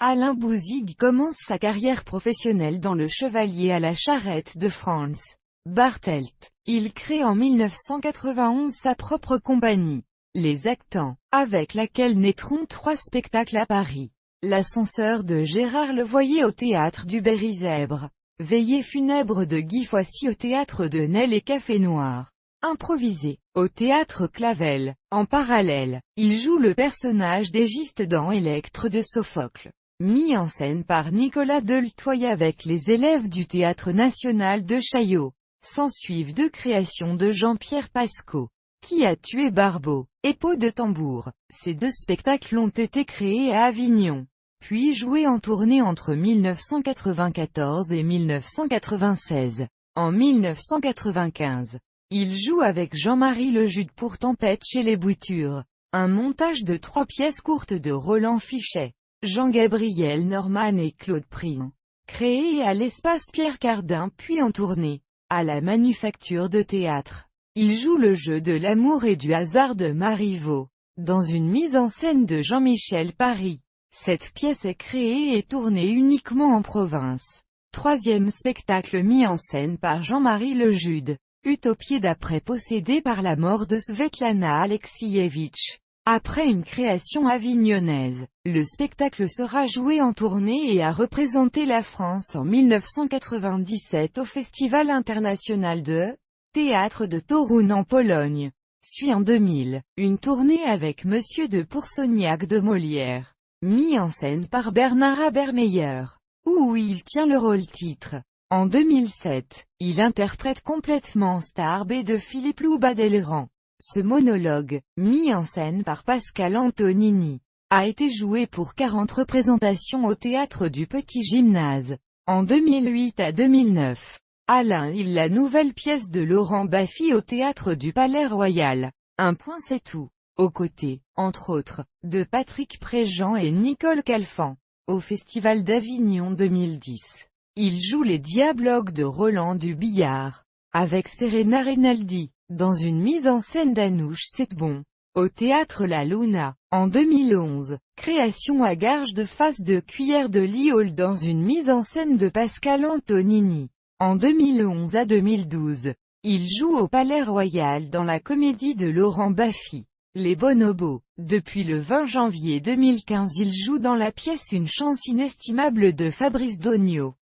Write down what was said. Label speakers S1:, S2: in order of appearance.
S1: Alain Bouzigues commence sa carrière professionnelle dans le chevalier à la charrette de Franz Bartelt. Il crée en 1991 sa propre compagnie, Les Actants, avec laquelle naîtront 3 spectacles à Paris. L'ascenseur de Gérard Levoyer au théâtre du Berry-Zèbre. Veillée funèbre de Guy Foissy au théâtre de Nesle et Café Noir. Improvisé, au théâtre Clavel. En parallèle, il joue le personnage d'Égiste dans Électre de Sophocle, mis en scène par Nicolas Deltoye avec les élèves du Théâtre National de Chaillot. S'ensuivent 2 créations de Jean-Pierre Pascot, Qui a tué Barbeau, et Peau de tambour. Ces 2 spectacles ont été créés à Avignon, puis joués en tournée entre 1994 et 1996. En 1995, il joue avec Jean-Marie Lejude pour Tempête chez les Boutures, un montage de 3 pièces courtes de Roland Fichet, Jean-Gabriel Norman et Claude Prien, créé à l'Espace Pierre Cardin puis en tournée, à la Manufacture de Théâtre. Il joue le jeu de l'amour et du hasard de Marivaux, dans une mise en scène de Jean-Michel Paris. Cette pièce est créée et tournée uniquement en province. 3e spectacle mis en scène par Jean-Marie Lejude, Utopie d'après possédé par la mort de Svetlana Alexievitch. Après une création avignonnaise, le spectacle sera joué en tournée et a représenté la France en 1997 au Festival international de théâtre de Toruń en Pologne. Suit en 2000, une tournée avec Monsieur de Pourceaugnac de Molière, mis en scène par Bernard Habermeyer, où il tient le rôle-titre. En 2007, il interprète complètement Star B de Philippe Loubat-Delleran. Ce monologue, mis en scène par Pascal Antonini, a été joué pour 40 représentations au théâtre du Petit Gymnase. En 2008 à 2009, Alain lit la nouvelle pièce de Laurent Baffy au théâtre du Palais Royal. Un point c'est tout. Aux côtés, entre autres, de Patrick Préjean et Nicole Calfan. Au Festival d'Avignon 2010, il joue les Dialogues de Roland Dubillard, avec Serena Rinaldi, dans une mise en scène d'Anouche Setbon. Au théâtre La Luna, en 2011, création à Garges de Face de Cuillère de Liaule dans une mise en scène de Pascal Antonini. En 2011 à 2012, il joue au Palais Royal dans la comédie de Laurent Baffy, Les Bonobos. Depuis le 20 janvier 2015 il joue dans la pièce Une chance inestimable de Fabrice Dognaud.